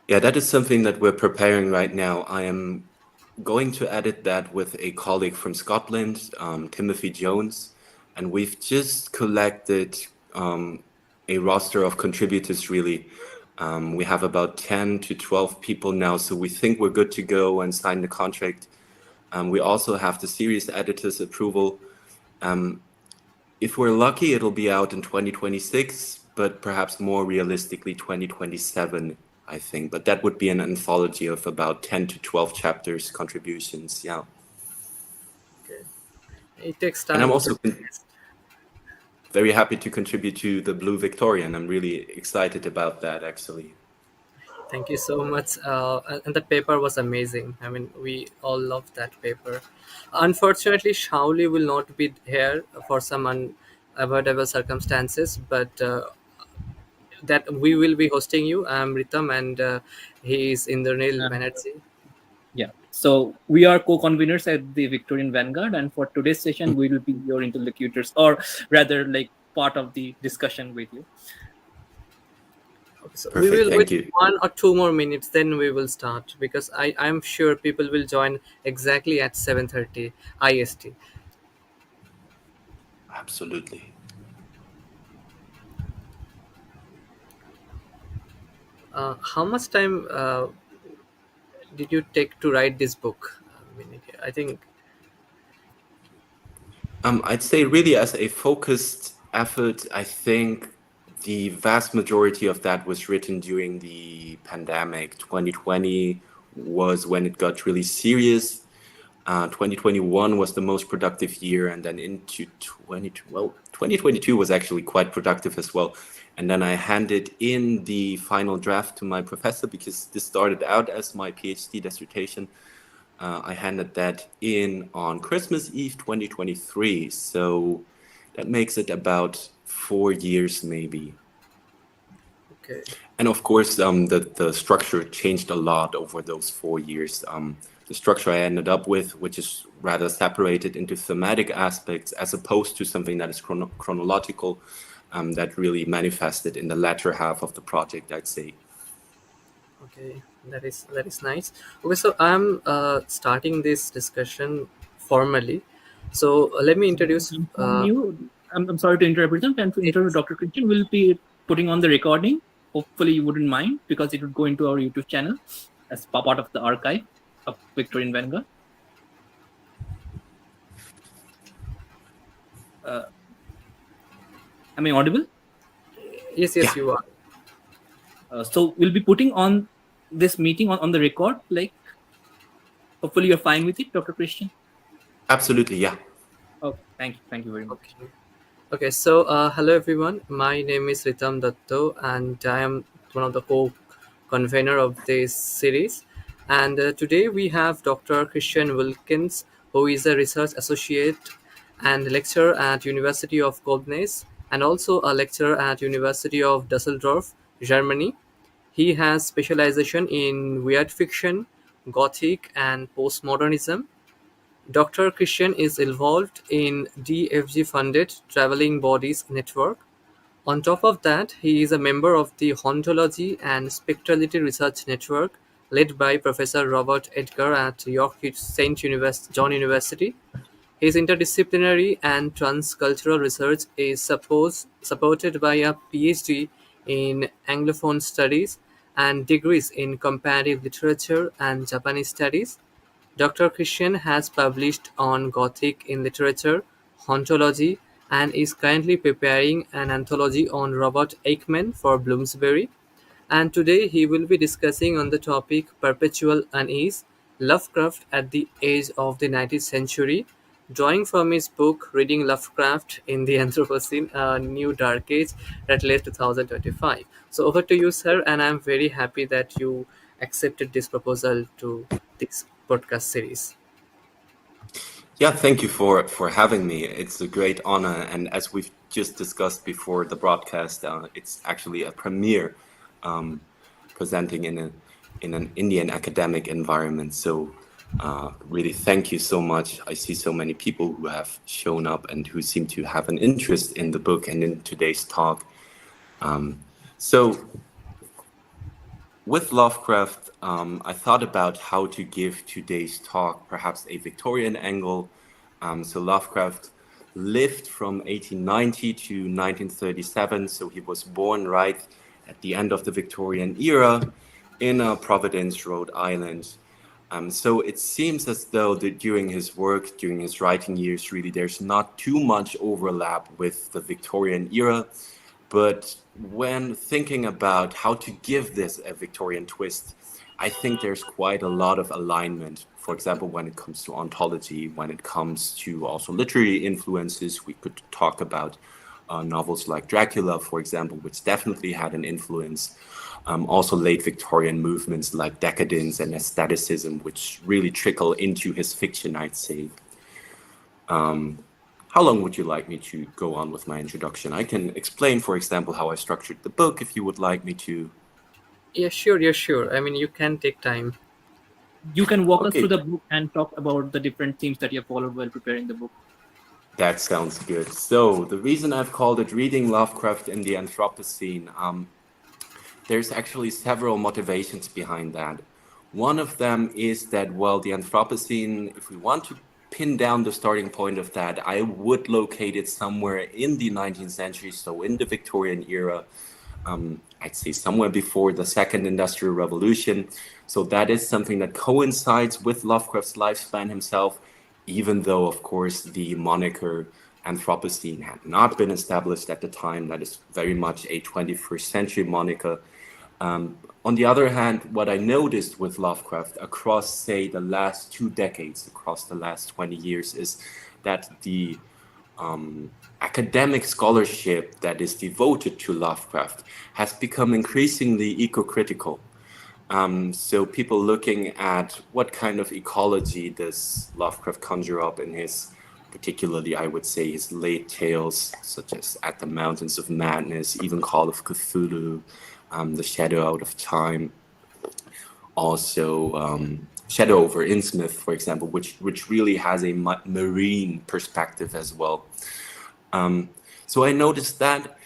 Yeah, that is something that we're preparing right now. I am going to edit that with a colleague from Scotland, Timothy Jones, and we've just collected a roster of contributors, really. We have about 10 to 12 people now, so we think we're good to go and sign the contract. We also have the series editor's approval. If we're lucky, it'll be out in 2026, but perhaps more realistically 2027, I think. But that would be an anthology of about 10 to 12 chapters, contributions, yeah. Okay. It takes And I'm time, but also very happy to contribute to the Blue Victorian. I'm really excited about that, actually. thank you so much. And the paper was amazing. I mean, we all loved that paper. Unfortunately, Shauli will not be here for some unavoidable circumstances, but that we will be hosting you. I'm Ritam, and he is Indranil And Banerjee. yeah, so we are co-conveners at the Victorian Vanguard, and for today's session, we will be your interlocutors, or rather, like part of the discussion with you. Okay, so we Perfect, will wait thank you. 1 or 2 more minutes, then we will start because I'm sure people will join exactly at 7:30 IST. Absolutely. How much time did you take to write this book? I think I'd say really as a focused effort, I think the vast majority of that was written during the pandemic. 2020 was when it got really serious. 2021 was the most productive year, and then into 2022 was actually quite productive as well. And then I handed in the final draft to my professor because this started out as my PhD dissertation. I handed that in on Christmas Eve 2023, so that makes it about 4 years maybe. okay. And of course, the structure changed a lot over those 4 years. The structure I ended up with, which is rather separated into thematic aspects as opposed to something that is chronological, that really manifested in the latter half of the project, I'd say. Okay, that is nice. Okay, so I'm starting this discussion formally. So let me introduce. Inform you. I'm sorry to interrupt you, and to interview It's Dr. Christian, we'll be putting on the recording. Hopefully, you wouldn't mind because it would go into our YouTube channel as part of the archive of Victorian Vanguard. Uh, am I audible? yes, Yeah, yes, you are. So we'll be putting on this meeting on the record. Like, hopefully, you're fine with it, Dr. Christian. absolutely, yeah. Oh, thank you very much. Okay. Okay, so hello everyone. My name is Ritam Datto, and I am one of the co-convener of this series. And today we have Dr. Christian Wilkens, who is a research associate and lecturer at University of Koblenz, and also a lecturer at University of Düsseldorf, Germany. He has specialization in weird fiction, Gothic, and postmodernism. Doctor Christian is involved in DFG-funded Traveling Bodies Network. On top of that, he is a member of the Hauntology and Spectrality Research Network, led by Professor Robert Edgar at York St. John University. His interdisciplinary and transcultural research is supported by a PhD in Anglophone Studies and degrees in Comparative Literature and Japanese Studies. Doctor Christian has published on Gothic in literature, Hauntology, and is currently preparing an anthology on Robert Aickman for Bloomsbury. And today he will be discussing on the topic Perpetual Unease, Lovecraft at the Age of the 19th Century, drawing from his book Reading Lovecraft in the Anthropocene, A New Dark Age, Routledge 2025. So over to you, sir, and I'm very happy that you accepted this proposal to this podcast series. Yeah, thank you for having me. It's a great honor, and as we've just discussed before the broadcast, it's actually a premiere presenting in an Indian academic environment. So, really, thank you so much. I see so many people who have shown up and who seem to have an interest in the book and in today's talk. So, with Lovecraft, I thought about how to give today's talk perhaps a Victorian angle. So Lovecraft lived from 1890 to 1937, so he was born right at the end of the Victorian era in Providence, Rhode Island. So it seems as though that during his work, during his writing years, really there's not too much overlap with the Victorian era. But when thinking about how to give this a Victorian twist, I think there's quite a lot of alignment. For example, when it comes to ontology, when it comes to also literary influences, we could talk about novels like Dracula, for example, which definitely had an influence. Also late Victorian movements like decadence and aestheticism, which really trickle into his fiction, I'd say. How long would you like me to go on with my introduction? I can explain, for example, how I structured the book if you would like me to. Yeah, sure. Yeah, sure. I mean, you can take time. You can walk us Okay. through the book and talk about the different themes that you have followed while preparing the book. That sounds good. So the reason I've called it Reading Lovecraft in the Anthropocene, there's actually several motivations behind that. One of them is that, well, the Anthropocene, if we want to pin down the starting point of that, I would locate it somewhere in the 19th century, so in the Victorian era. I'd say somewhere before the Second Industrial Revolution. So that is something that coincides with Lovecraft's lifespan himself, even though, of course, the moniker Anthropocene had not been established at the time. That is very much a 21st century moniker. On the other hand, what I noticed with Lovecraft across, say, the last 2 decades, across the last 20 years, is that the academic scholarship that is devoted to Lovecraft has become increasingly eco-critical. So people looking at what kind of ecology does Lovecraft conjure up in his, particularly I would say his late tales, such as At the Mountains of Madness, even Call of Cthulhu, The Shadow Out of Time, also Shadow over Innsmouth, for example, which really has a marine perspective as well. So I noticed that,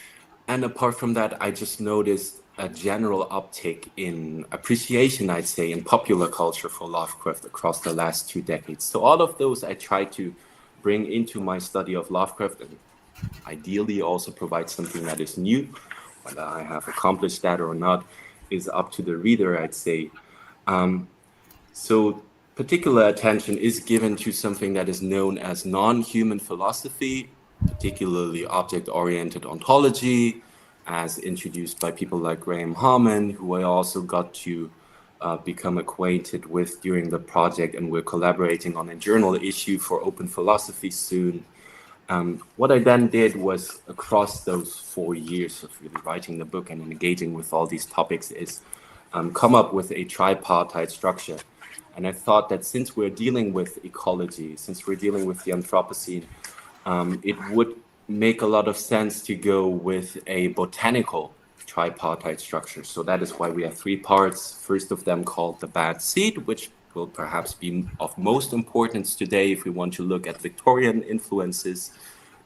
and apart from that, I just noticed a general uptick in appreciation, I'd say, in popular culture for Lovecraft across the last 2 decades. So all of those I try to bring into my study of Lovecraft, and ideally also provide something that is new. Whether I have accomplished that or not is up to the reader, I'd say. So particular attention is given to something that is known as non-human philosophy, particularly object-oriented ontology, as introduced by people like Graham Harman, who I also got to become acquainted with during the project, and we're collaborating on a journal issue for Open Philosophy soon. What I then did was, across those 4 years of really writing the book and engaging with all these topics, is come up with a tripartite structure. And I thought that since we're dealing with ecology, since we're dealing with the Anthropocene, it would make a lot of sense to go with a botanical tripartite structure. So that is why we have 3 parts. First of them called The Bad Seed, which will perhaps be of most importance today if we want to look at Victorian influences,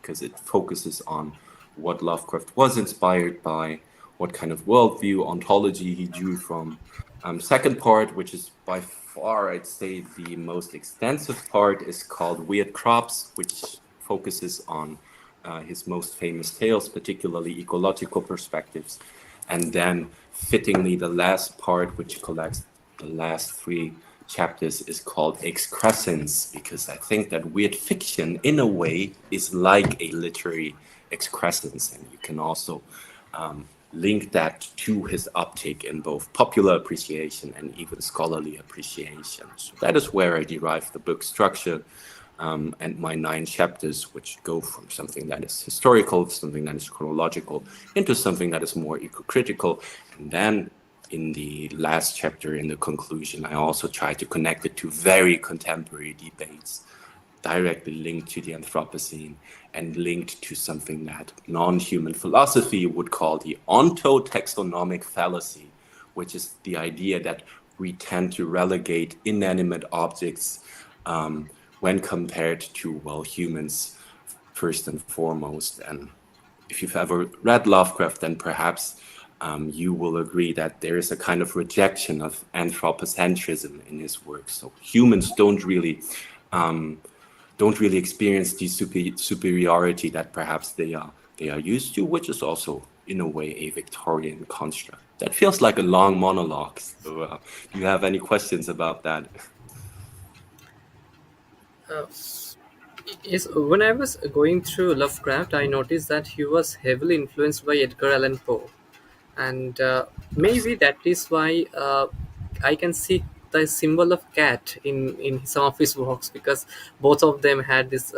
because it focuses on what Lovecraft was inspired by, what kind of worldview, ontology he drew from. Second part, which is by far, I'd say, the most extensive part, is called Weird Crops, which focuses on his most famous tales, particularly ecological perspectives. And then, fittingly, the last part, which collects the last 3 chapters, is called Excrescence, because I think that weird fiction, in a way, is like a literary excrescence, and you can also link that to his uptake in both popular appreciation and even scholarly appreciation. So that is where I derive the book structure and my 9 chapters, which go from something that is historical, something that is chronological, into something that is more eco-critical. And then in the last chapter, in the conclusion, I also try to connect it to very contemporary debates, directly linked to the Anthropocene and linked to something that non-human philosophy would call the ontotaxonomic fallacy, which is the idea that we tend to relegate inanimate objects when compared to, well, humans first and foremost. And if you've ever read Lovecraft, then perhaps you will agree that there is a kind of rejection of anthropocentrism in his work. So humans don't really experience the superiority that perhaps they are used to, which is also in a way a Victorian construct. That feels like a long monologue. So, do you have any questions about that? Yes, when I was going through Lovecraft, I noticed that he was heavily influenced by Edgar Allan Poe, and maybe that is why I can see the symbol of cat in some of his works, because both of them had this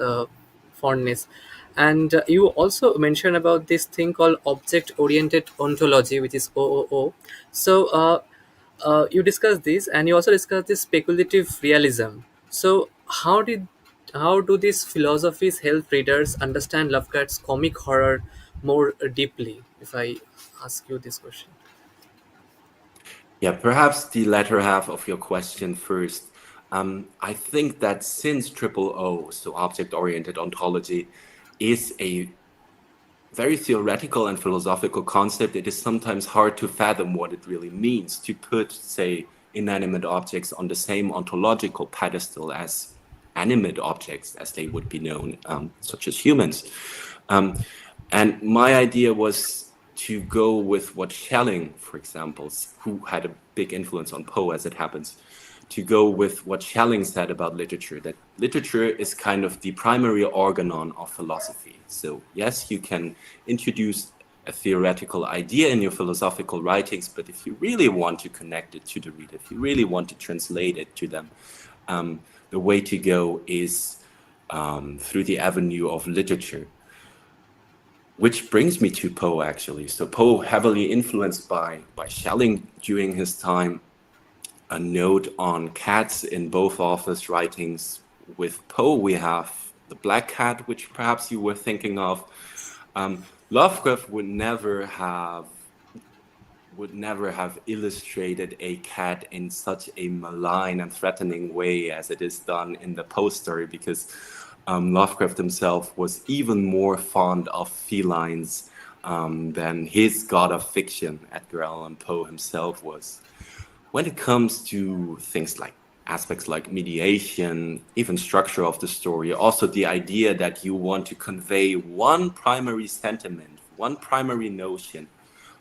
fondness. And you also mentioned about this thing called object oriented ontology, which is OOO. So you discussed this, and you also discussed this speculative realism. So how do these philosophies help readers understand Lovecraft's comic horror more deeply, if I ask you this question? Yeah, perhaps the latter half of your question first. I think that since OOO, so object-oriented ontology, is a very theoretical and philosophical concept, it is sometimes hard to fathom what it really means to put, say, inanimate objects on the same ontological pedestal as animate objects, as they would be known, such as humans. And my idea was to go with what Schelling, for example, who had a big influence on Poe, as it happens, to go with what Schelling said about literature, that literature is kind of the primary organon of philosophy. So yes, you can introduce a theoretical idea in your philosophical writings, but if you really want to connect it to the reader, if you really want to translate it to them, the way to go is through the avenue of literature. Which brings me to Poe, actually. So Poe, heavily influenced by Schelling during his time. A note on cats in both authors' writings. With Poe, we have the black cat, which perhaps you were thinking of. Lovecraft would never have illustrated a cat in such a malign and threatening way as it is done in the Poe story, because Lovecraft himself was even more fond of felines than his god of fiction, Edgar Allan Poe himself, was. When it comes to things like aspects like mediation, even structure of the story, also the idea that you want to convey one primary sentiment, one primary notion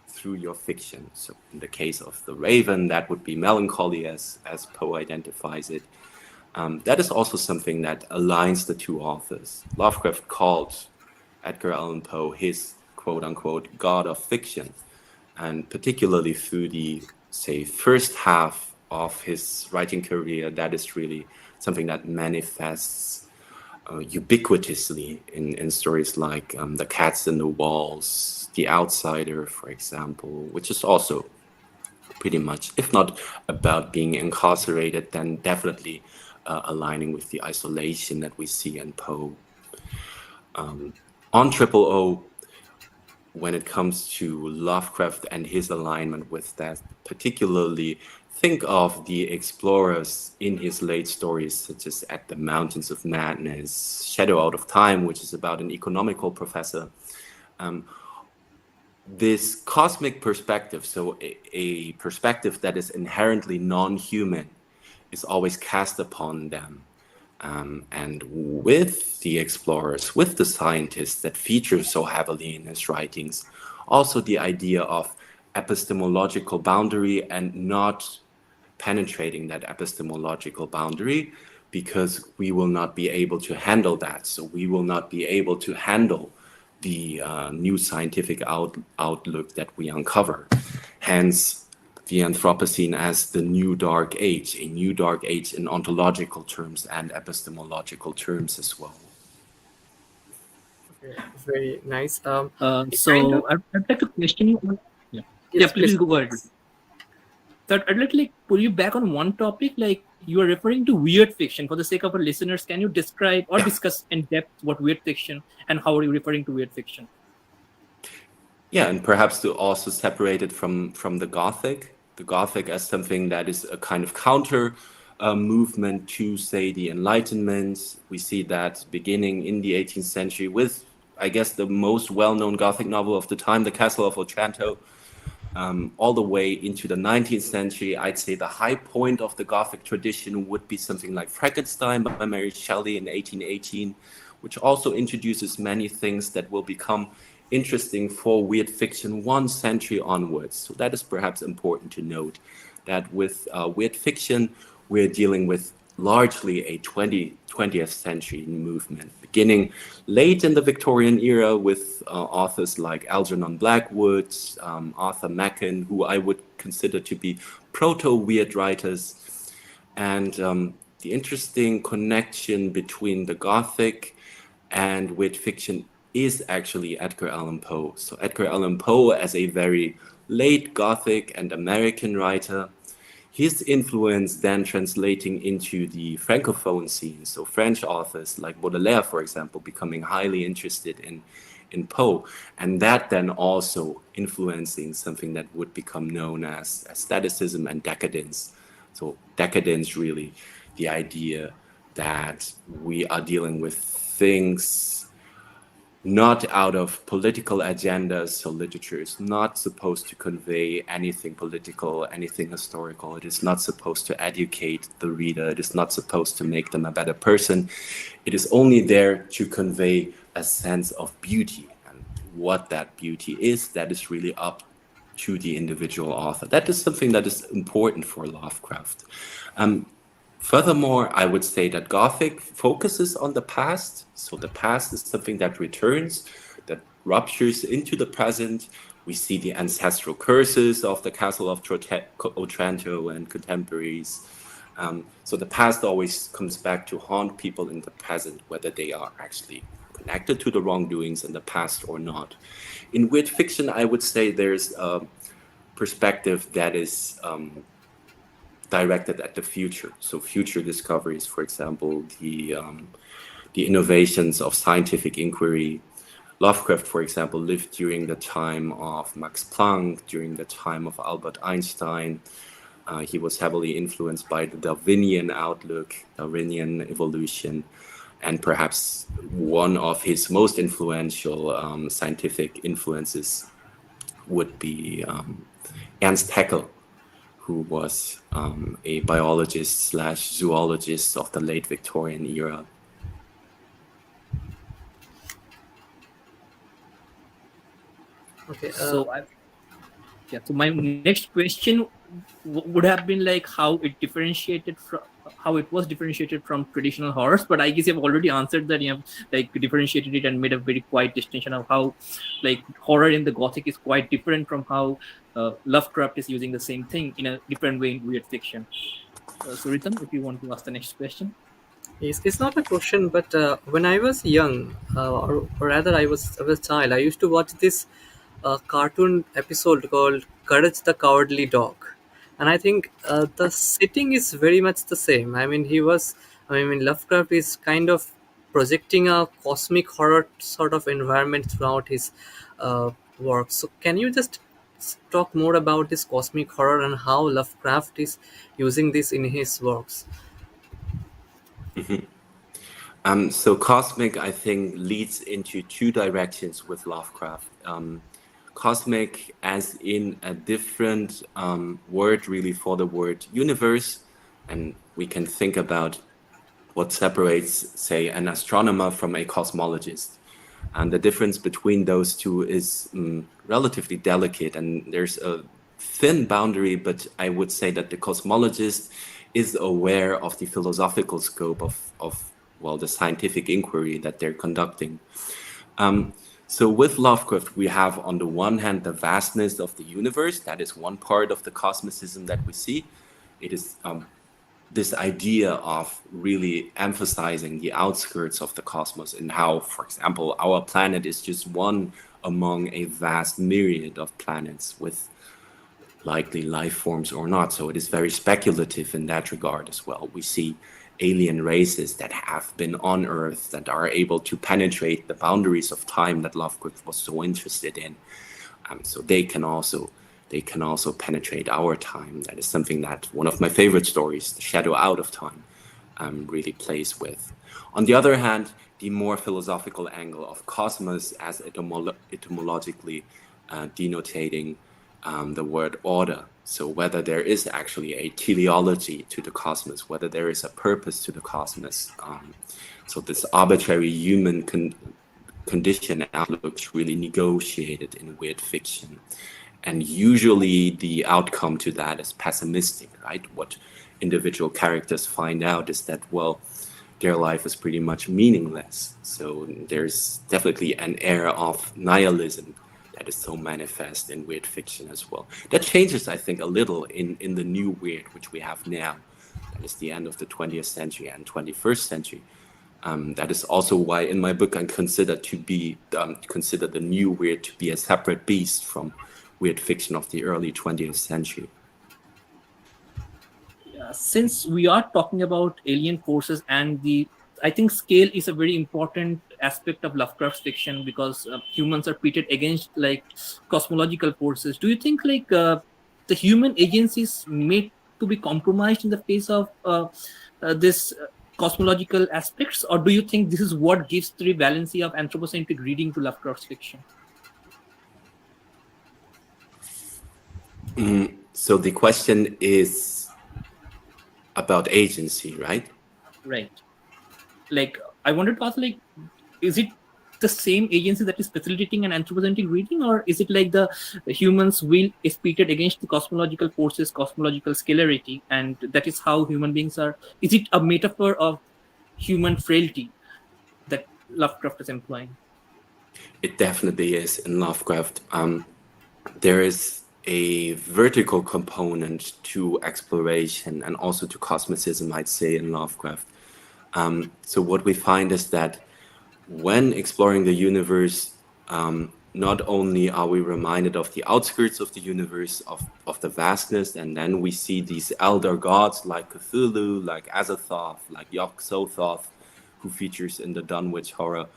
through your fiction. So in the case of The Raven, that would be melancholy as Poe identifies it. That is also something that aligns the two authors. Lovecraft called Edgar Allan Poe his quote-unquote god of fiction, and particularly through the, say, first half of his writing career, that is really something that manifests ubiquitously in stories like The Cats in the Walls, The Outsider, for example, which is also pretty much, if not about being incarcerated, then definitely aligning with the isolation that we see in Poe. On OOO, when it comes to Lovecraft and his alignment with that, particularly think of the explorers in his late stories, such as At the Mountains of Madness, Shadow Out of Time, which is about an economical professor. This cosmic perspective, so a perspective that is inherently non-human, is always cast upon them. And with the explorers, with the scientists that feature so heavily in his writings, also the idea of epistemological boundary and not penetrating that epistemological boundary, because we will not be able to handle that. So we will not be able to handle the new scientific outlook that we uncover. Hence, the Anthropocene as the new dark age, a new dark age in ontological terms and epistemological terms as well. Very nice. So I'd like to question you. Yes, please go ahead. So I'd like to pull you back on one topic. Like, you are referring to weird fiction. For the sake of our listeners, can you describe or discuss in depth what weird fiction and how are you referring to weird fiction? Yeah, and perhaps to also separate it from the Gothic as something that is a kind of counter movement to, say, the Enlightenment. We see that beginning in the 18th century with, I guess, the most well-known Gothic novel of the time, The Castle of Otranto. all the way into the 19th century. I'd say the high point of the Gothic tradition would be something like Frankenstein by Mary Shelley in 1818, which also introduces many things that will become interesting for weird fiction 1 century onwards. So that is perhaps important to note, that with weird fiction, we're dealing with largely a 20th century movement, beginning late in the Victorian era with authors like Algernon Blackwood, Arthur Machen, who I would consider to be proto-weird writers. And the interesting connection between the Gothic and weird fiction is actually Edgar Allan Poe. So Edgar Allan Poe, as a very late Gothic and American writer, his influence then translating into the Francophone scene. So French authors like Baudelaire, for example, becoming highly interested in Poe, and that then also influencing something that would become known as aestheticism and decadence. So decadence, really the idea that we are dealing with things not out of political agendas. So literature is not supposed to convey anything political, anything historical. It is not supposed to educate the reader. It is not supposed to make them a better person. It is only there to convey a sense of beauty. And what that beauty is, that is really up to the individual author. That is something that is important for Lovecraft. Furthermore, I would say that Gothic focuses on the past. So the past is something that returns, that ruptures into the present. We see the ancestral curses of the Castle of Otranto and contemporaries. So the past always comes back to haunt people in the present, whether they are actually connected to the wrongdoings in the past or not. In weird fiction, I would say there's a perspective that is directed at the future. So future discoveries, for example, the innovations of scientific inquiry. Lovecraft, for example, lived during the time of Max Planck, during the time of Albert Einstein. He was heavily influenced by the Darwinian outlook, Darwinian evolution, and perhaps one of his most influential scientific influences would be Ernst Haeckel, who was a biologist / zoologist of the late Victorian era. Okay. So my next question would have been like how it was differentiated from traditional horrors, but I guess you've already answered that. You have like differentiated it and made a very quiet distinction of how like horror in the Gothic is quite different from how Lovecraft is using the same thing in a different way in weird fiction. So Ritam, if you want to ask the next question. It's not a question, but when I was young, or rather I was a child, I used to watch this cartoon episode called Courage the Cowardly Dog. And I think the setting is very much the same. Lovecraft is kind of projecting a cosmic horror sort of environment throughout his work. So can you just talk more about this cosmic horror and how Lovecraft is using this in his works? So cosmic, I think, leads into 2 directions with Lovecraft. Cosmic as in a different word really for the word universe, and we can think about what separates, say, an astronomer from a cosmologist. And the difference between those two is relatively delicate, and there's a thin boundary, but I would say that the cosmologist is aware of the philosophical scope of the scientific inquiry that they're conducting. So with Lovecraft, we have on the one hand the vastness of the universe. That is one part of the cosmicism that we see. It is this idea of really emphasizing the outskirts of the cosmos and how, for example, our planet is just one among a vast myriad of planets with likely life forms or not. So it is very speculative in that regard as well. We see alien races that have been on Earth that are able to penetrate the boundaries of time that Lovecraft was so interested in. So they can also penetrate our time. That is something that one of my favorite stories, The Shadow Out of Time, really plays with. On the other hand, the more philosophical angle of cosmos as etymologically denotating the word order. So whether there is actually a teleology to the cosmos, whether there is a purpose to the cosmos. So this arbitrary human condition outlook is really negotiated in weird fiction. And usually the outcome to that is pessimistic, right? What individual characters find out is that, well, their life is pretty much meaningless. So there's definitely an air of nihilism that is so manifest in weird fiction as well. That changes, I think, a little in the new weird, which we have now. That is the end of the 20th century and 21st century. That is also why in my book I consider the new weird to be a separate beast from weird fiction of the early 20th century. Since we are talking about alien forces, and I think scale is a very important aspect of Lovecraft's fiction, because humans are pitted against like cosmological forces. Do you think like the human agency is made to be compromised in the face of this cosmological aspects, or do you think this is what gives the valency of anthropocentric reading to Lovecraft's fiction? So the question is about agency, right? Right. Like, I wanted to ask, like, is it the same agency that is facilitating an anthropocentric reading, or is it like the human's will is pitted against the cosmological forces, cosmological scalarity, and that is how human beings are? Is it a metaphor of human frailty that Lovecraft is employing? It definitely is in Lovecraft. There is a vertical component to exploration and also to cosmicism, I'd say, in Lovecraft. So what we find is that when exploring the universe, not only are we reminded of the outskirts of the universe, of the vastness, and then we see these elder gods like Cthulhu, like Azathoth, like Yog-Sothoth, who features in the Dunwich horror,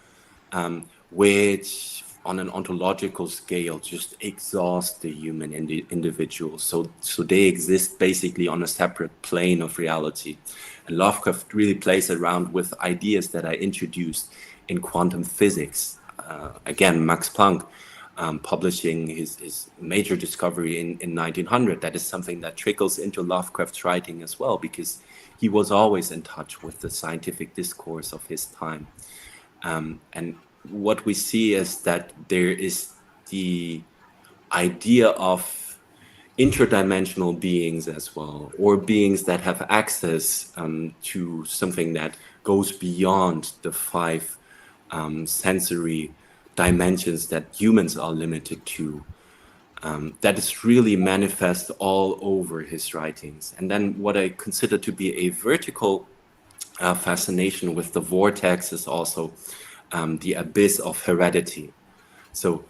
which on an ontological scale just exhaust the human individual. So they exist basically on a separate plane of reality. And Lovecraft really plays around with ideas that I introduced in quantum physics. Again, Max Planck publishing his major discovery in 1900. That is something that trickles into Lovecraft's writing as well, because he was always in touch with the scientific discourse of his time. And what we see is that there is the idea of interdimensional beings as well, or beings that have access to something that goes beyond the five sensory dimensions that humans are limited to. That is really manifest all over his writings. And then what I consider to be a vertical fascination with the vortex is also the abyss of heredity. So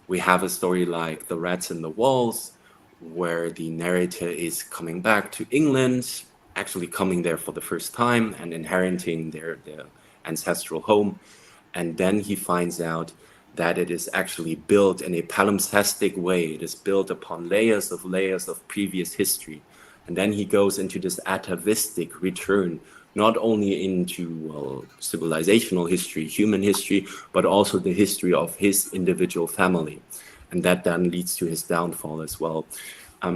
we have a story like The Rats in the Walls, where the narrator is coming back to England, actually coming there for the first time and inheriting their ancestral home. And then he finds out that it is actually built in a palimpsestic way. It is built upon layers of previous history. And then he goes into this atavistic return, not only into civilizational history, human history, but also the history of his individual family. And that then leads to his downfall as well.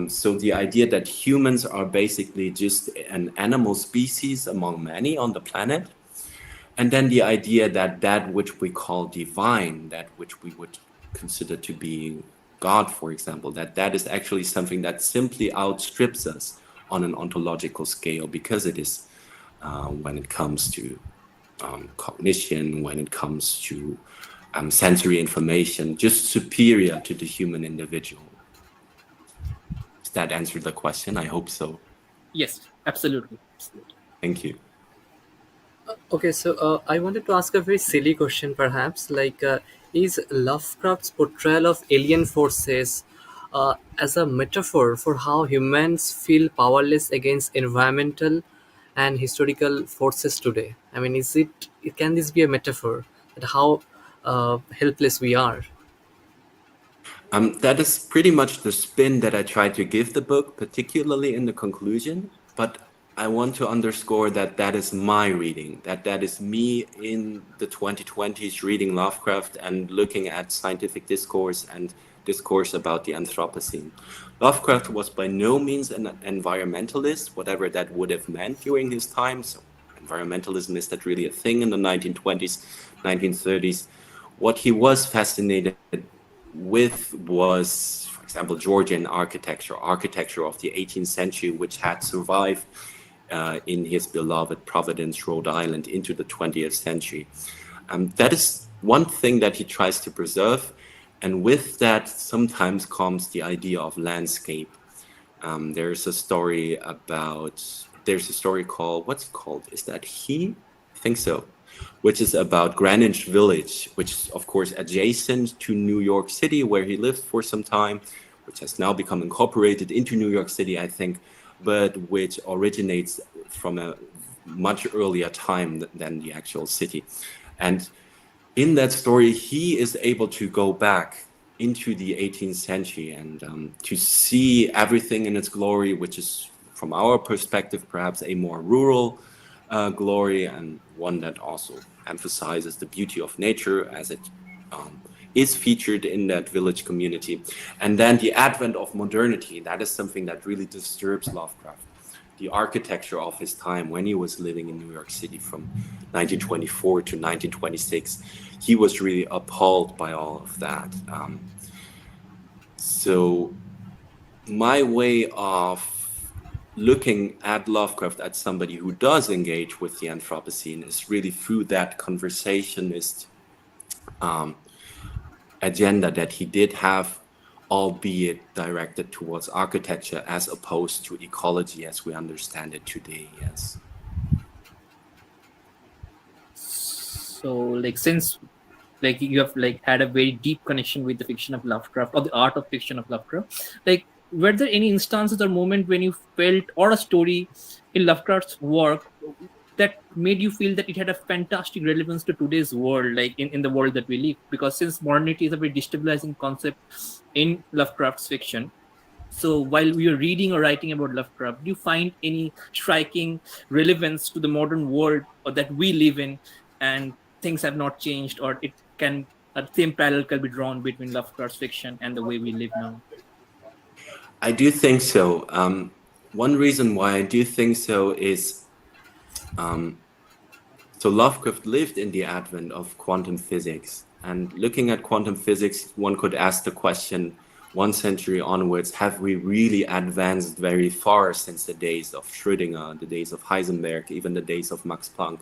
So the idea that humans are basically just an animal species among many on the planet, and then the idea that that which we call divine, that which we would consider to be God, for example, that is actually something that simply outstrips us on an ontological scale, because it is, when it comes to cognition, when it comes to sensory information, just superior to the human individual. Does that answer the question? I hope so. Yes, absolutely. Thank you. Okay, so I wanted to ask a very silly question, perhaps. Like, is Lovecraft's portrayal of alien forces as a metaphor for how humans feel powerless against environmental and historical forces today? I mean, can this be a metaphor that how helpless we are? That is pretty much the spin that I tried to give the book, particularly in the conclusion. But I want to underscore that that is my reading, that is me in the 2020s reading Lovecraft and looking at scientific discourse and discourse about the Anthropocene. Lovecraft was by no means an environmentalist, whatever that would have meant during his time. So environmentalism, is that really a thing in the 1920s, 1930s? What he was fascinated with was, for example, Georgian architecture of the 18th century, which had survived in his beloved Providence, Rhode Island, into the 20th century. That is one thing that he tries to preserve, and with that sometimes comes the idea of landscape. There's a story called, what's it called? Is that He? I think so. Which is about Greenwich Village, which is of course adjacent to New York City, where he lived for some time, which has now become incorporated into New York City, I think, but which originates from a much earlier time than the actual city. And in that story, he is able to go back into the 18th century and to see everything in its glory, which is, from our perspective, perhaps a more rural glory, and one that also emphasizes the beauty of nature as it is featured in that village community. And then the advent of modernity, that is something that really disturbs Lovecraft. The architecture of his time, when he was living in New York City from 1924 to 1926, he was really appalled by all of that. So my way of looking at Lovecraft as somebody who does engage with the Anthropocene is really through that conversationist agenda that he did have, albeit directed towards architecture as opposed to ecology as we understand it today. Yes. So like, since like you have like had a very deep connection with the fiction of Lovecraft, or the art of fiction of Lovecraft, like were there any instances or moment when you felt, or a story in Lovecraft's work that made you feel that it had a fantastic relevance to today's world, like in the world that we live? Because since modernity is a very destabilizing concept in Lovecraft's fiction, so while we are reading or writing about Lovecraft, do you find any striking relevance to the modern world or that we live in, and things have not changed, or it can, a same parallel can be drawn between Lovecraft's fiction and the way we live now? I do think so. One reason why I do think so is, so Lovecraft lived in the advent of quantum physics. And looking at quantum physics, one could ask the question, 1 century onwards, have we really advanced very far since the days of Schrödinger, the days of Heisenberg, even the days of Max Planck?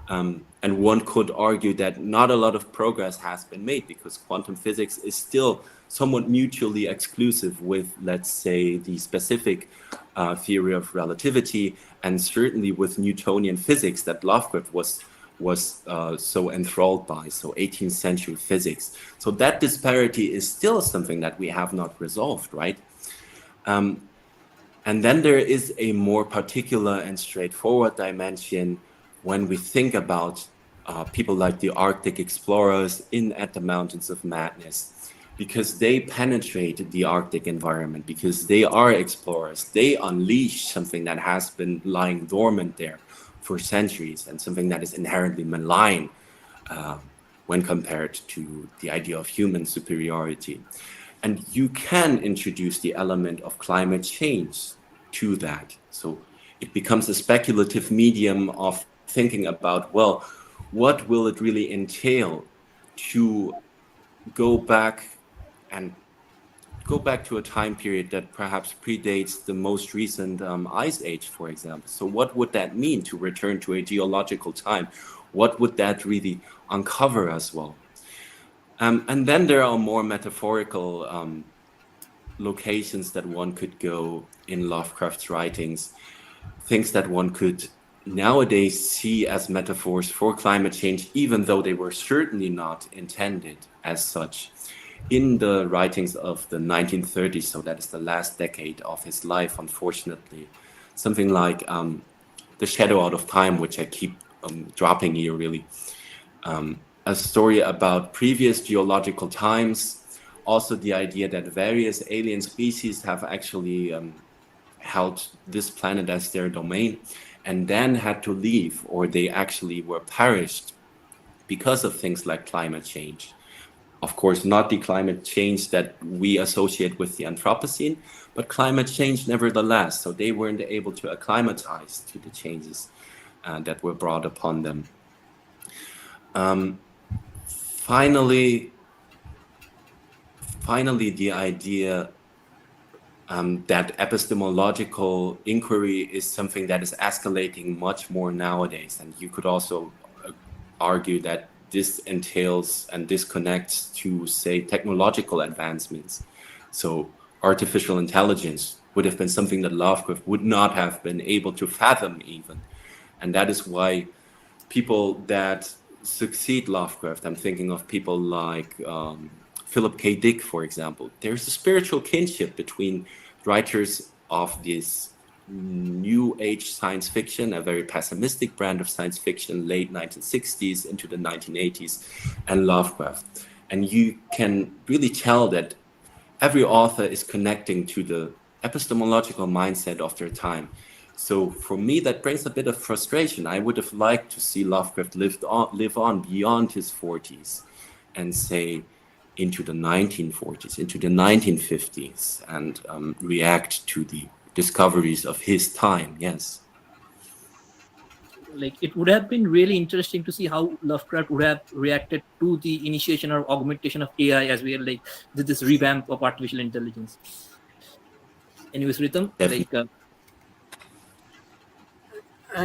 And one could argue that not a lot of progress has been made, because quantum physics is still somewhat mutually exclusive with, let's say, the specific theory of relativity, and certainly with Newtonian physics that Lovecraft was so enthralled by, so 18th century physics. So that disparity is still something that we have not resolved, right? And then there is a more particular and straightforward dimension when we think about people like the Arctic explorers in At the Mountains of Madness, because they penetrate the Arctic environment, because they are explorers. They unleash something that has been lying dormant there for centuries, and something that is inherently malign when compared to the idea of human superiority. And you can introduce the element of climate change to that. So it becomes a speculative medium of thinking about, well, what will it really entail to go back to a time period that perhaps predates the most recent ice age, for example. So what would that mean to return to a geological time? What would that really uncover as well? And then there are more metaphorical locations that one could go in Lovecraft's writings, things that one could nowadays see as metaphors for climate change, even though they were certainly not intended as such. In the writings of the 1930s, so that is the last decade of his life, unfortunately, something like The Shadow Out of Time, which I keep dropping here really, a story about previous geological times, also the idea that various alien species have actually held this planet as their domain and then had to leave, or they actually were perished because of things like climate change. Of course, not the climate change that we associate with the Anthropocene, but climate change nevertheless. So they weren't able to acclimatize to the changes that were brought upon them. Finally, the idea that epistemological inquiry is something that is escalating much more nowadays. And you could also argue that this entails and this connects to, say, technological advancements. So artificial intelligence would have been something that Lovecraft would not have been able to fathom even. And that is why people that succeed Lovecraft, I'm thinking of people like Philip K. Dick, for example. There's a spiritual kinship between writers of this new age science fiction, a very pessimistic brand of science fiction, late 1960s into the 1980s, and Lovecraft. And you can really tell that every author is connecting to the epistemological mindset of their time. So for me, that brings a bit of frustration. I would have liked to see Lovecraft live on beyond his 40s and say into the 1940s, into the 1950s, and react to the discoveries of his time. Yes. Like, it would have been really interesting to see how Lovecraft would have reacted to the initiation or augmentation of AI as we are like this revamp of artificial intelligence. Anyways, Rhythm, like.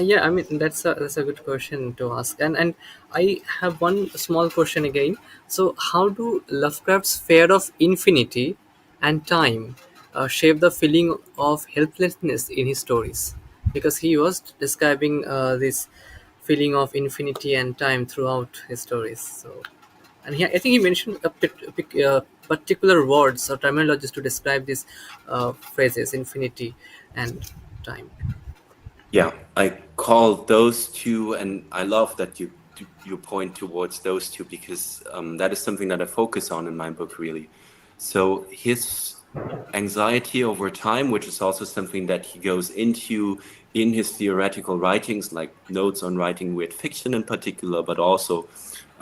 Yeah, I mean that's a good question to ask, and I have one small question again. So, how do Lovecraft's fear of infinity and time shape the feeling of helplessness in his stories? Because he was describing this feeling of infinity and time throughout his stories. So, and I think he mentioned particular words or terminologies to describe these phrases, infinity and time. Yeah, I call those two, and I love that you point towards those two, because that is something that I focus on in my book, really. So his anxiety over time, which is also something that he goes into in his theoretical writings, like notes on writing weird fiction in particular, but also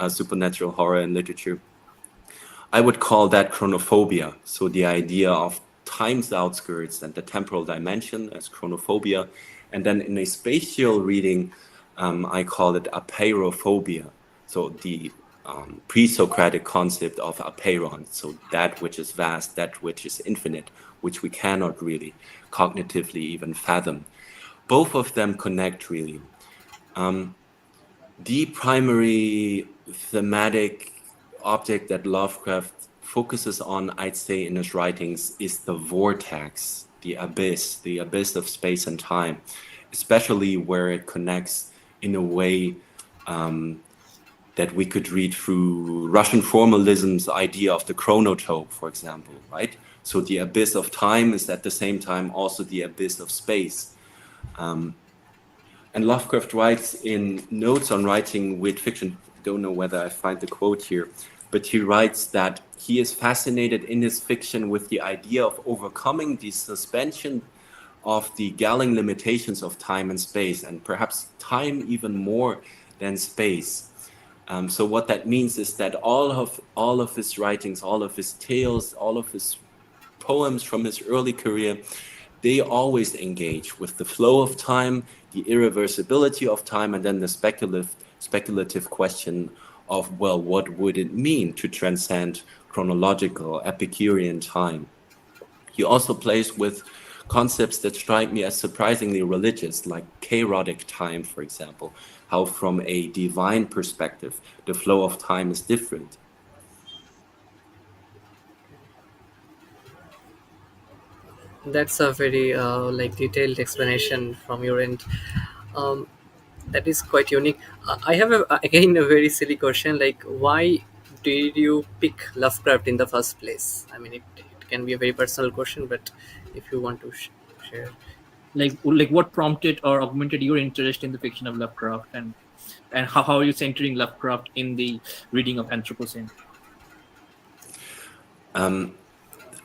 supernatural horror and literature. I would call that chronophobia. So the idea of time's outskirts and the temporal dimension as chronophobia. And then in a spatial reading, I call it apeirophobia. So the pre-Socratic concept of apeiron, so that which is vast, that which is infinite, which we cannot really cognitively even fathom. Both of them connect, really. The primary thematic object that Lovecraft focuses on, I'd say, in his writings is the vortex, the abyss of space and time, especially where it connects in a way that we could read through Russian formalism's idea of the chronotope, for example, right? So the abyss of time is at the same time also the abyss of space. And Lovecraft writes in notes on writing weird fiction, don't know whether I find the quote here, but he writes that he is fascinated in his fiction with the idea of overcoming the suspension of the galling limitations of time and space, and perhaps time even more than space. So what that means is that all of his writings, all of his tales, all of his poems from his early career, they always engage with the flow of time, the irreversibility of time, and then the speculative question of, well, what would it mean to transcend chronological Epicurean time? He also plays with concepts that strike me as surprisingly religious, like chaotic time, for example, how from a divine perspective, the flow of time is different. That's a very detailed explanation from your end. Um, that is quite unique. I have again a very silly question. Like, why did you pick Lovecraft in the first place? I mean, it can be a very personal question, but if you want to share. Like what prompted or augmented your interest in the fiction of Lovecraft, and how are you centering Lovecraft in the reading of Anthropocene?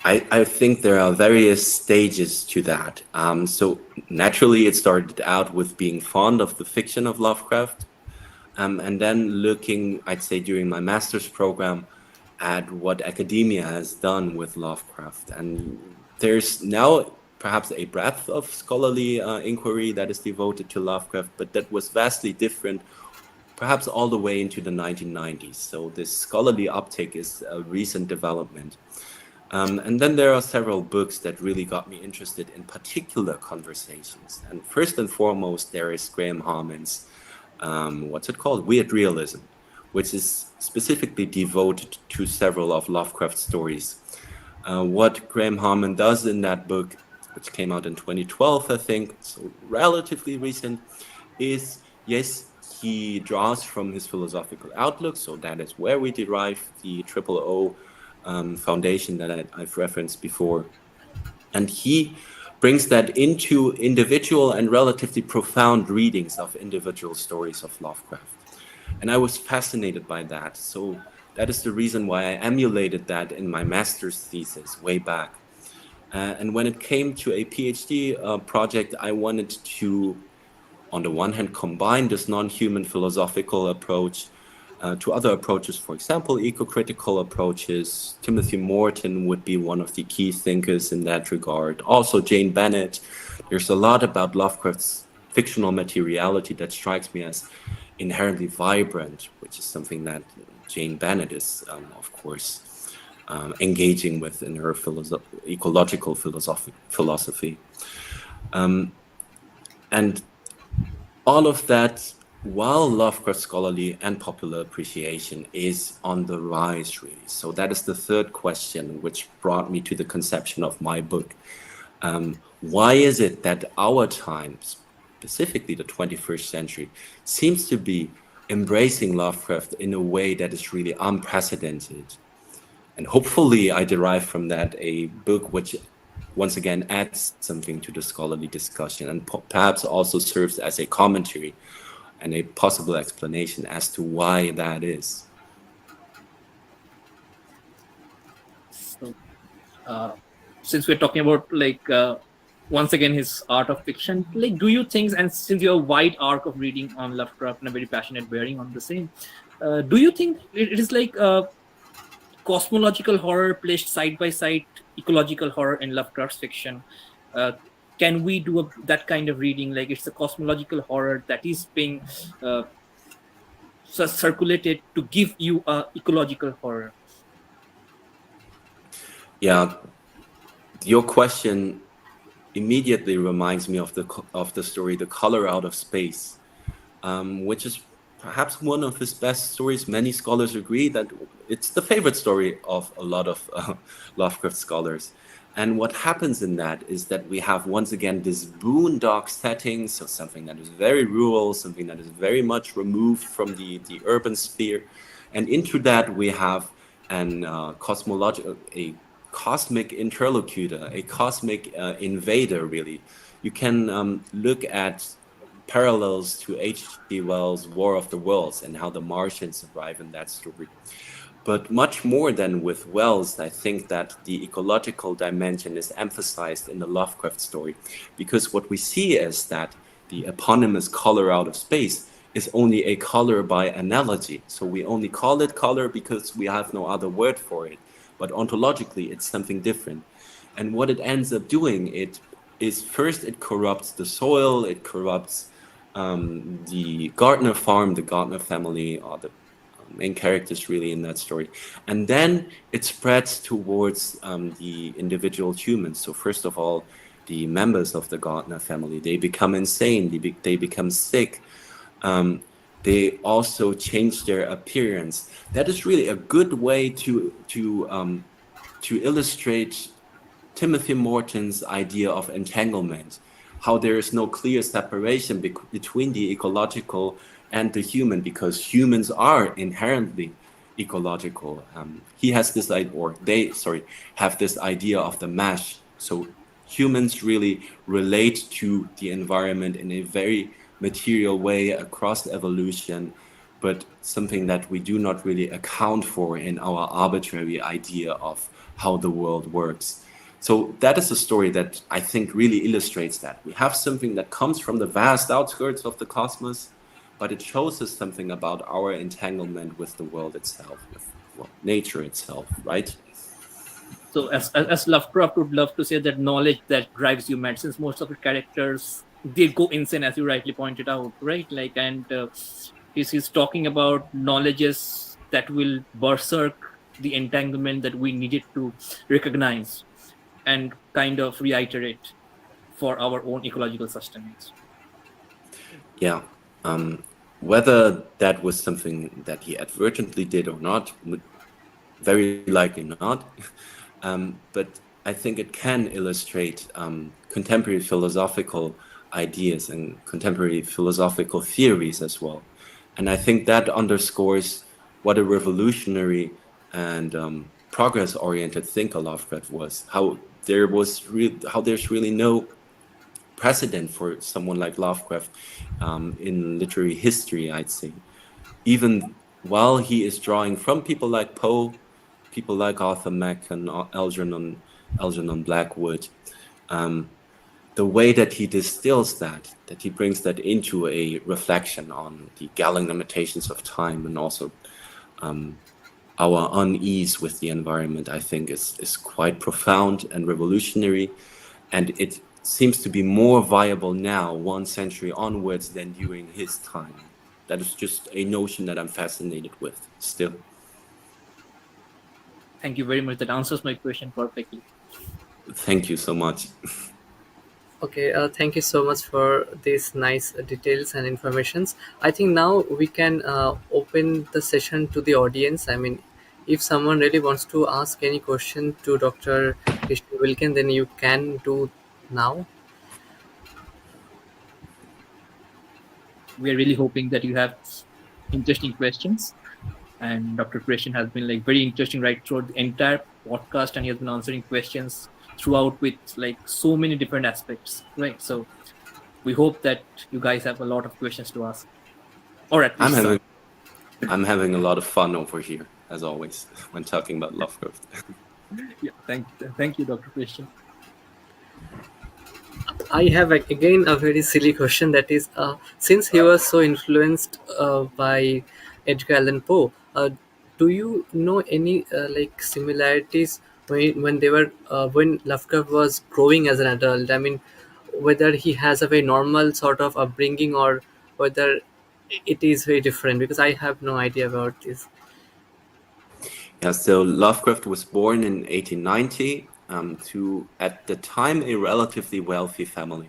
I think there are various stages to that. So naturally, it started out with being fond of the fiction of Lovecraft, and then looking, I'd say, during my master's program at what academia has done with Lovecraft. And there's now perhaps a breadth of scholarly inquiry that is devoted to Lovecraft, but that was vastly different perhaps all the way into the 1990s. So this scholarly uptake is a recent development. And then there are several books that really got me interested in particular conversations. And first and foremost, there is Graham Harman's, Weird Realism, which is specifically devoted to several of Lovecraft's stories. What Graham Harman does in that book, which came out in 2012, I think, so relatively recent, is, yes, he draws from his philosophical outlook, so that is where we derive the O foundation that I've referenced before. And he brings that into individual and relatively profound readings of individual stories of Lovecraft. And I was fascinated by that. So that is the reason why I emulated that in my master's thesis way back. And when it came to a PhD project, I wanted to, on the one hand, combine this non-human philosophical approach to other approaches, for example, eco-critical approaches. Timothy Morton would be one of the key thinkers in that regard. Also, Jane Bennett. There's a lot about Lovecraft's fictional materiality that strikes me as inherently vibrant, which is something that Jane Bennett is, of course, engaging with in her ecological philosophy. And all of that, while Lovecraft's scholarly and popular appreciation is on the rise, really. So that is the third question, which brought me to the conception of my book. Why is it that our time, specifically the 21st century, seems to be embracing Lovecraft in a way that is really unprecedented? And hopefully I derive from that a book which once again adds something to the scholarly discussion and perhaps also serves as a commentary and a possible explanation as to why that is. So, since we're talking about once again his art of fiction, do you think, and since you have a wide arc of reading on Lovecraft and a very passionate bearing on the same, do you think it is like cosmological horror placed side by side ecological horror in Lovecraft's fiction? Can we do that kind of reading? Like it's a cosmological horror that is being circulated to give you a ecological horror. Yeah, your question immediately reminds me of the story "The Color Out of Space," which is perhaps one of his best stories. Many scholars agree that it's the favorite story of a lot of Lovecraft scholars. And what happens in that is that we have once again this boondock setting, so something that is very rural, something that is very much removed from the urban sphere. And into that we have a cosmic interlocutor, a cosmic invader, really. You can look at parallels to H.G. Wells' War of the Worlds and how the Martians arrive in that story. But much more than with Wells, I think that the ecological dimension is emphasized in the Lovecraft story, because what we see is that the eponymous color out of space is only a color by analogy. So we only call it color because we have no other word for it. But ontologically, it's something different. And what it ends up doing, it is first it corrupts the soil, it corrupts the Gardner farm, the Gardner family, or the main characters really in that story. And then it spreads towards the individual humans. So first of all, the members of the Gardner family, they become insane, they become sick. They also change their appearance. That is really a good way to illustrate Timothy Morton's idea of entanglement, how there is no clear separation between the ecological and the human, because humans are inherently ecological. He has this idea, or they, have this idea of the mesh. So humans really relate to the environment in a very material way across evolution, but something that we do not really account for in our arbitrary idea of how the world works. So that is a story that I think really illustrates that. We have something that comes from the vast outskirts of the cosmos, but it shows us something about our entanglement with the world itself, with well, nature itself, right? So as Lovecraft would love to say that knowledge that drives you mad, since most of the characters, they go insane, as you rightly pointed out, right? Like, and he's talking about knowledges that will berserk the entanglement that we needed to recognize and kind of reiterate for our own ecological sustenance. Yeah. Whether that was something that he advertently did or not, very likely not. But I think it can illustrate contemporary philosophical ideas and contemporary philosophical theories as well. And I think that underscores what a revolutionary and progress-oriented thinker Lovecraft was. How there's really no precedent for someone like Lovecraft in literary history, I'd say. Even while he is drawing from people like Poe, people like Arthur Mack and Algernon Blackwood, the way that he distills that he brings that into a reflection on the galling limitations of time and also our unease with the environment, I think is quite profound and revolutionary. And it seems to be more viable now, 1 century onwards, than during his time. That is just a notion that I'm fascinated with still. Thank you very much. That answers my question perfectly. Thank you so much. Okay, thank you so much for these nice details and informations. I think now we can open the session to the audience. I mean, if someone really wants to ask any question to Dr. Christian Wilken, then you can do now. We are really hoping that you have interesting questions. And Dr. Christian has been like very interesting right throughout the entire podcast, and he has been answering questions throughout with like so many different aspects, right? So we hope that you guys have a lot of questions to ask, or at least I'm having a lot of fun over here, as always, when talking about Lovecraft. Yeah, thank you, Dr. Christian. I have again a very silly question. That is, since he was so influenced by Edgar Allan Poe, do you know any like similarities when they were when Lovecraft was growing as an adult? I mean, whether he has a very normal sort of upbringing or whether it is very different, because I have no idea about this. Yeah, so Lovecraft was born in 1890 to, at the time, a relatively wealthy family.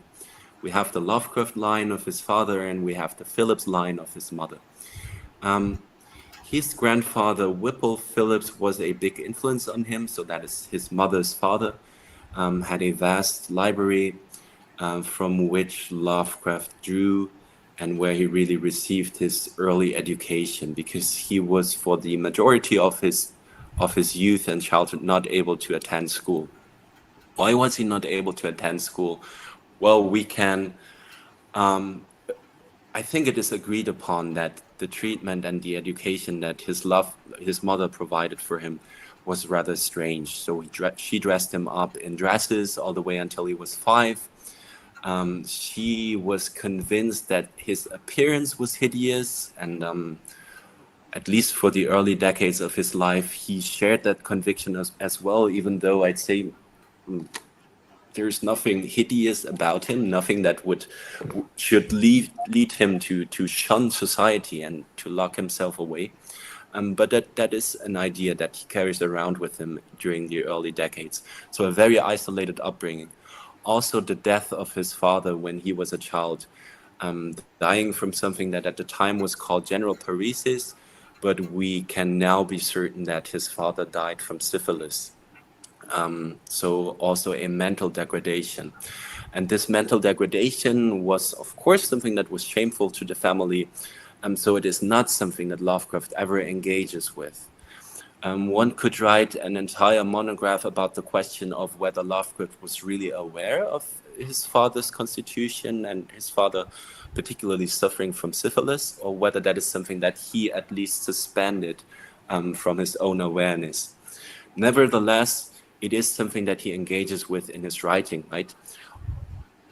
We have the Lovecraft line of his father and we have the Phillips line of his mother. His grandfather, Whipple Phillips, was a big influence on him, so that is his mother's father, had a vast library from which Lovecraft drew and where he really received his early education, because he was, for the majority of his youth and childhood, not able to attend school. Why was he not able to attend school? Well, we can, I think it is agreed upon that the treatment and the education that his mother provided for him was rather strange. So she dressed him up in dresses all the way until he was 5. She was convinced that his appearance was hideous, and at least for the early decades of his life, he shared that conviction as well, even though I'd say there's nothing hideous about him, nothing that should lead him to shun society and to lock himself away. But that is an idea that he carries around with him during the early decades. So a very isolated upbringing. Also, the death of his father when he was a child, dying from something that at the time was called general paresis, but we can now be certain that his father died from syphilis. So also a mental degradation. And this mental degradation was, of course, something that was shameful to the family. So it is not something that Lovecraft ever engages with. One could write an entire monograph about the question of whether Lovecraft was really aware of his father's constitution and his father particularly suffering from syphilis, or whether that is something that he at least suspended from his own awareness. Nevertheless, it is something that he engages with in his writing, right?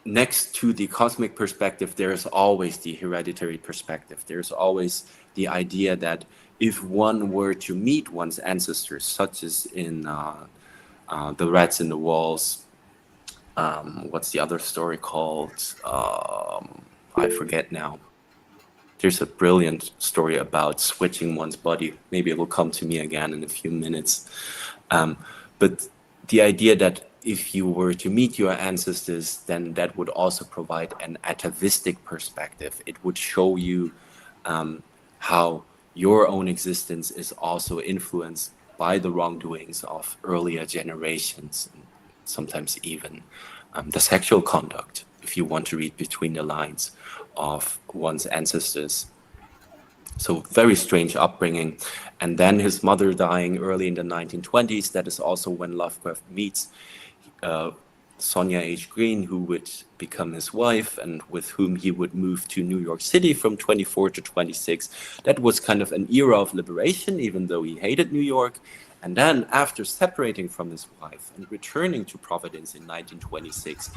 next to the cosmic perspective, there's always the hereditary perspective. There's always the idea that if one were to meet one's ancestors, such as in The Rats in the Walls, what's the other story called? I forget now. There's a brilliant story about switching one's body. Maybe it will come to me again in a few minutes. But the idea that if you were to meet your ancestors, then that would also provide an atavistic perspective. It would show you how your own existence is also influenced by the wrongdoings of earlier generations, and sometimes even the sexual conduct, if you want to read between the lines, of one's ancestors. So very strange upbringing. And then his mother dying early in the 1920s, that is also when Lovecraft meets Sonia H. Green, who would become his wife and with whom he would move to New York City from 24 to 26. That was kind of an era of liberation, even though he hated New York. And then after separating from his wife and returning to Providence in 1926,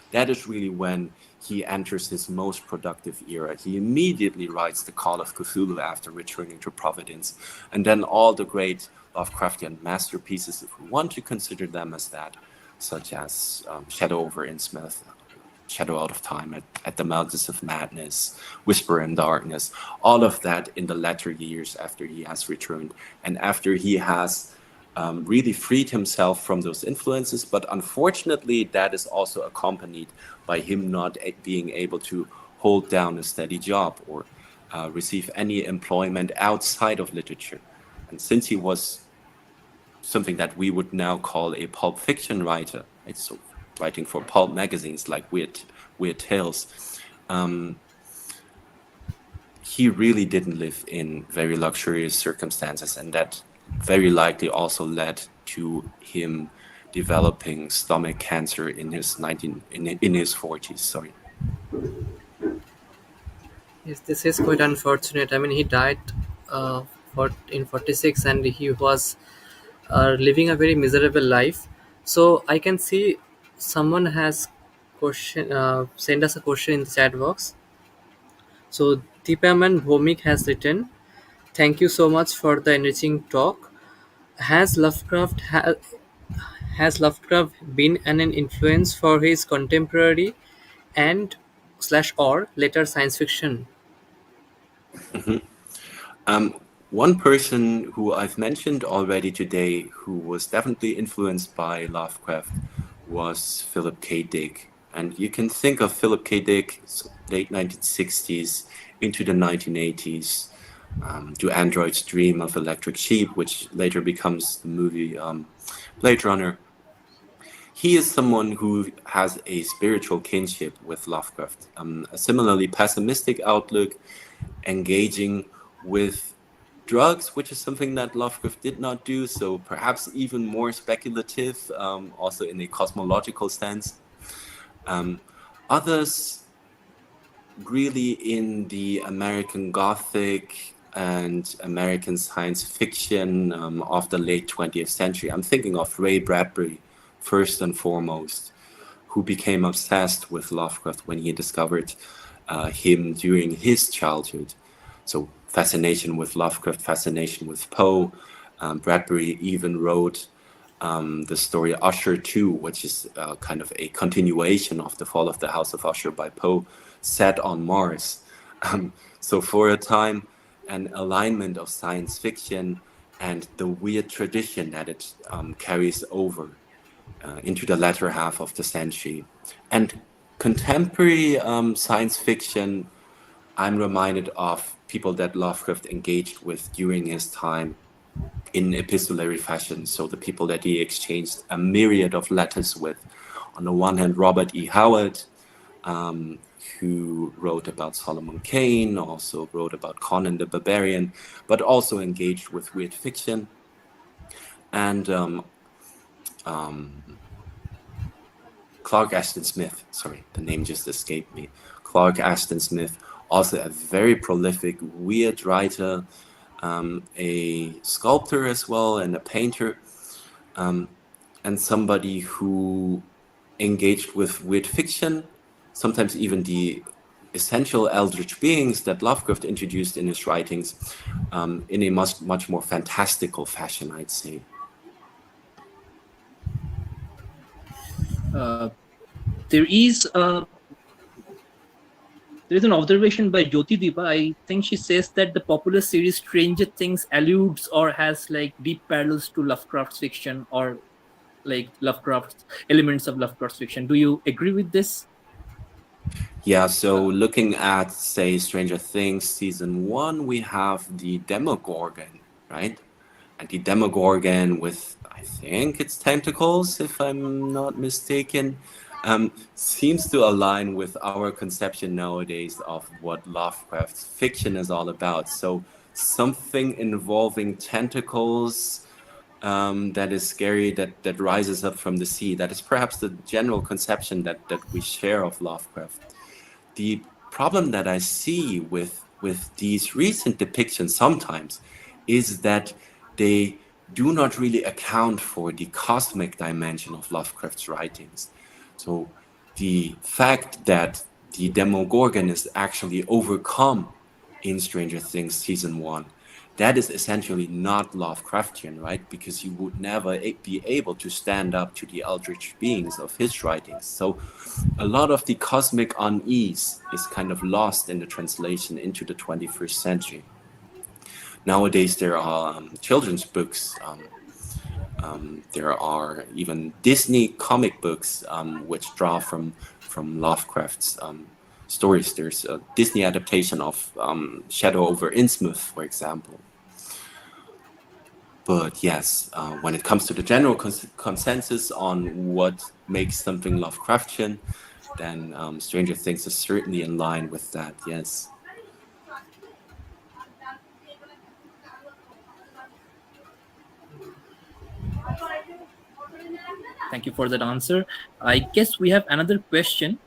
that is really when he enters his most productive era. He immediately writes The Call of Cthulhu after returning to Providence. And then all the great Lovecraftian masterpieces, if we want to consider them as that, such as Shadow over Innsmouth, Shadow Out of Time, at the Mountains of Madness, Whisper in Darkness, all of that in the latter years after he has returned and after he has really freed himself from those influences. But unfortunately, that is also accompanied by him not being able to hold down a steady job or receive any employment outside of literature. And since he was something that we would now call a pulp fiction writer, right? So writing for pulp magazines like Weird Tales, he really didn't live in very luxurious circumstances, and that very likely also led to him developing stomach cancer in his 40s. Sorry. Yes, this is quite unfortunate. I mean, he died in 46, and he was living a very miserable life. So I can see someone has send us a question in the chat box. So Deepaman Bhomik has written, "Thank you so much for the enriching talk. Has Lovecraft been an influence for his contemporary and / or later science fiction?" One person who I've mentioned already today who was definitely influenced by Lovecraft was Philip K. Dick. And you can think of Philip K. Dick, late 1960s into the 1980s, Do Androids Dream of Electric Sheep, which later becomes the movie Blade Runner. He is someone who has a spiritual kinship with Lovecraft, a similarly pessimistic outlook, engaging with drugs, which is something that Lovecraft did not do, so perhaps even more speculative, also in a cosmological sense. Others really in the American Gothic and American science fiction of the late 20th century. I'm thinking of Ray Bradbury, first and foremost, who became obsessed with Lovecraft when he discovered him during his childhood. So fascination with Lovecraft, fascination with Poe. Bradbury even wrote the story Usher 2, which is kind of a continuation of The Fall of the House of Usher by Poe, set on Mars. So for a time, an alignment of science fiction and the weird tradition that it carries over into the latter half of the century. And contemporary science fiction, I'm reminded of people that Lovecraft engaged with during his time in epistolary fashion. So the people that he exchanged a myriad of letters with. On the one hand, Robert E. Howard, who wrote about Solomon Kane, also wrote about Conan the Barbarian, but also engaged with weird fiction. And Clark Ashton Smith, sorry, the name just escaped me. Clark Ashton Smith, also a very prolific, weird writer, a sculptor as well, and a painter, and somebody who engaged with weird fiction, sometimes even the essential eldritch beings that Lovecraft introduced in his writings in a much more fantastical fashion, I'd say. There is an observation by Jyoti Diba. I think she says that the popular series Stranger Things alludes or has like deep parallels to Lovecraft's fiction, or like Lovecraft's elements of Lovecraft's fiction. Do you agree with this? Yeah, so looking at, say, Stranger Things season 1, we have the Demogorgon, right? And the Demogorgon with, I think it's tentacles, if I'm not mistaken, seems to align with our conception nowadays of what Lovecraft's fiction is all about. So something involving tentacles that is scary, that rises up from the sea. That is perhaps the general conception that we share of Lovecraft. The problem that I see with these recent depictions sometimes is that they do not really account for the cosmic dimension of Lovecraft's writings. So the fact that the Demogorgon is actually overcome in Stranger Things season 1, that is essentially not Lovecraftian, right? Because you would never be able to stand up to the eldritch beings of his writings. So a lot of the cosmic unease is kind of lost in the translation into the 21st century. Nowadays, there are children's books. There are even Disney comic books which draw from Lovecraft's stories. There's a Disney adaptation of Shadow over Innsmouth, for example. But yes, when it comes to the general consensus on what makes something Lovecraftian, then Stranger Things is certainly in line with that, yes. Thank you for that answer. I guess we have another question.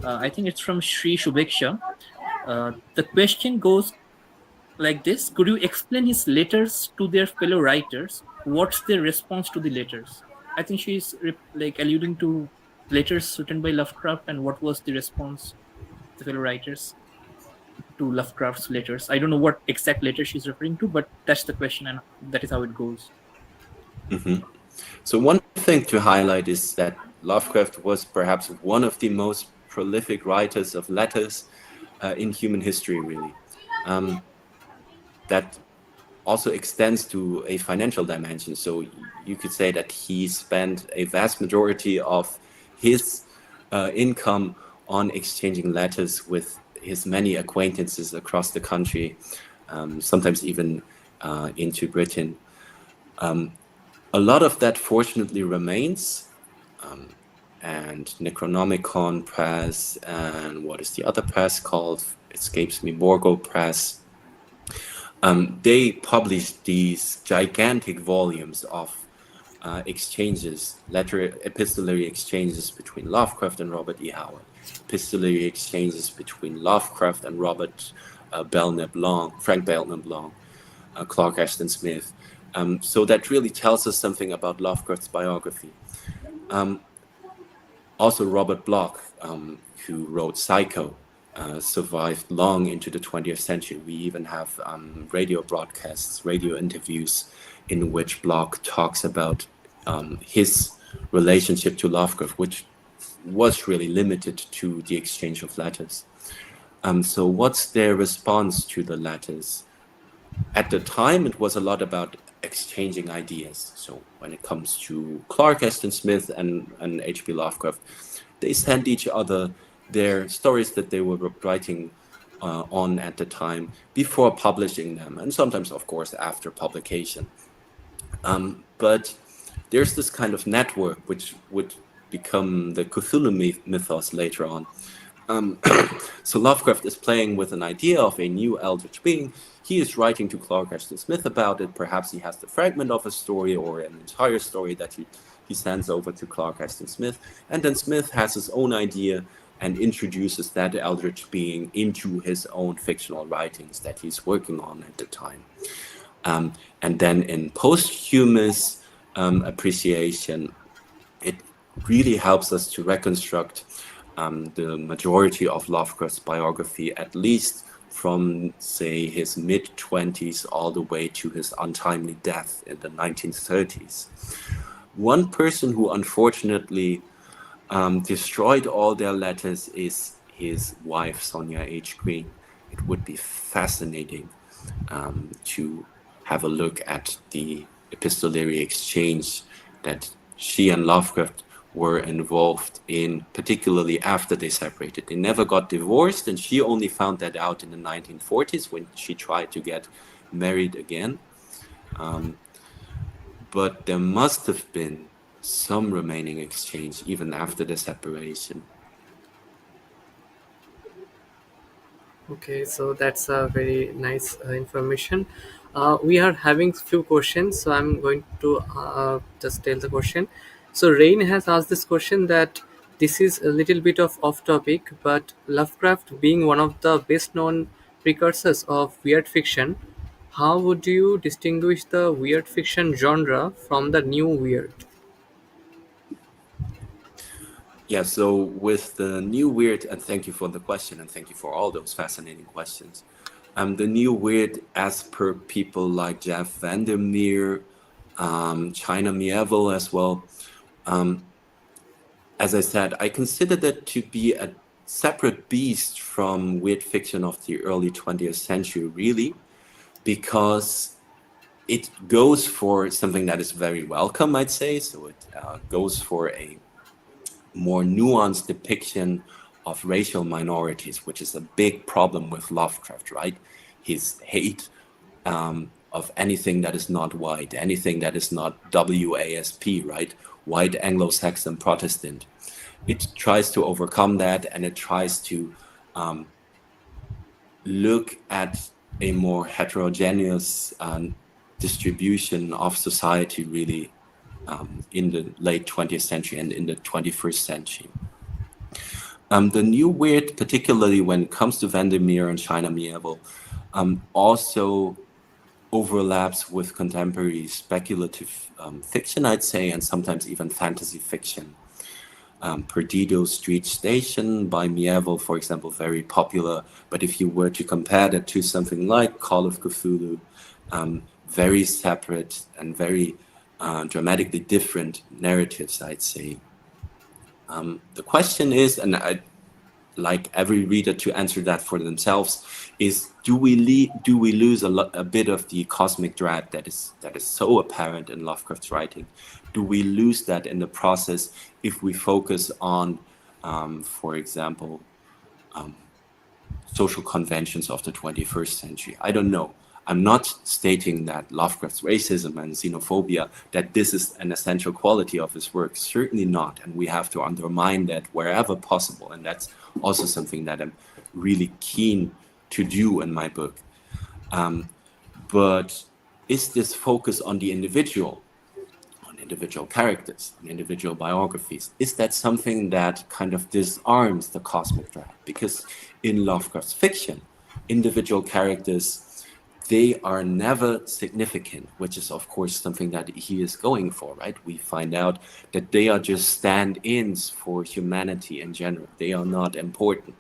I think it's from Sri Shubheksha. The question goes like this: could you explain his letters to their fellow writers? What's their response to the letters? I think she's like alluding to letters written by Lovecraft, and what was the response of the fellow writers to Lovecraft's letters. I don't know what exact letter she's referring to, but that's the question, and that is how it goes. Mm-hmm. So one thing to highlight is that Lovecraft was perhaps one of the most prolific writers of letters in human history, really. That also extends to a financial dimension. So you could say that he spent a vast majority of his income on exchanging letters with his many acquaintances across the country, sometimes even into Britain. A lot of that fortunately remains, and Necronomicon Press and what is the other press called? Escapes me, Morgul Press. They published these gigantic volumes of exchanges, epistolary exchanges between Lovecraft and Robert E. Howard, epistolary exchanges between Lovecraft and Robert Frank Belknap Long, Clark Ashton Smith. So that really tells us something about Lovecraft's biography. Also, Robert Bloch, who wrote Psycho, survived long into the 20th century. We even have radio broadcasts, radio interviews in which Bloch talks about his relationship to Lovecraft, which was really limited to the exchange of letters. So what's their response to the letters? At the time, it was a lot about exchanging ideas. So when it comes to Clark Ashton Smith and H.P. Lovecraft, they sent each other their stories that they were writing on at the time before publishing them, and sometimes, of course, after publication. But there's this kind of network which would become the Cthulhu mythos later on. So Lovecraft is playing with an idea of a new eldritch being. He is writing to Clark Ashton Smith about it. Perhaps he has the fragment of a story or an entire story that he sends over to Clark Ashton Smith. And then Smith has his own idea and introduces that eldritch being into his own fictional writings that he's working on at the time. And then in posthumous appreciation, it really helps us to reconstruct the majority of Lovecraft's biography, at least from, say, his mid-20s all the way to his untimely death in the 1930s. One person who unfortunately destroyed all their letters is his wife, Sonia H. Green. It would be fascinating to have a look at the epistolary exchange that she and Lovecraft were involved in, particularly after they separated. They never got divorced, and she only found that out in the 1940s when she tried to get married again. But there must have been some remaining exchange even after the separation. Okay, so that's a very nice information. We are having few questions, so I'm going to just tell the question. So Rain has asked this question that this is a little bit of off topic, but Lovecraft being one of the best known precursors of weird fiction, how would you distinguish the weird fiction genre from the new weird? Yeah, so with the new weird, and thank you for the question, and thank you for all those fascinating questions. The new weird, as per people like Jeff Vandermeer, China Mieville as well, as I said, I consider that to be a separate beast from weird fiction of the early 20th century, really, because it goes for something that is very welcome, I'd say. So it goes for a more nuanced depiction of racial minorities, which is a big problem with Lovecraft, right? His hate of anything that is not white, anything that is not WASP, right? White, Anglo-Saxon, Protestant. It tries to overcome that, and it tries to look at a more heterogeneous distribution of society, really, in the late 20th century and in the 21st century. The new weird, particularly when it comes to Vandermeer and China Mieville, also overlaps with contemporary speculative fiction, I'd say, and sometimes even fantasy fiction. Perdido Street Station by Mieville, for example, very popular. But if you were to compare that to something like Call of Cthulhu, very separate and very dramatically different narratives, I'd say. The question is, and I'd like every reader to answer that for themselves, is do we lose a bit of the cosmic dread that is so apparent in Lovecraft's writing? Do we lose that in the process if we focus on, for example, social conventions of the 21st century? I don't know. I'm not stating that Lovecraft's racism and xenophobia, that this is an essential quality of his work. Certainly not. And we have to undermine that wherever possible. And that's also something that I'm really keen to do in my book. But is this focus on the individual, on individual characters, on individual biographies, is that something that kind of disarms the cosmic dread? Because in Lovecraft's fiction, individual characters, they are never significant, which is, of course, something that he is going for, right? We find out that they are just stand-ins for humanity in general. They are not important.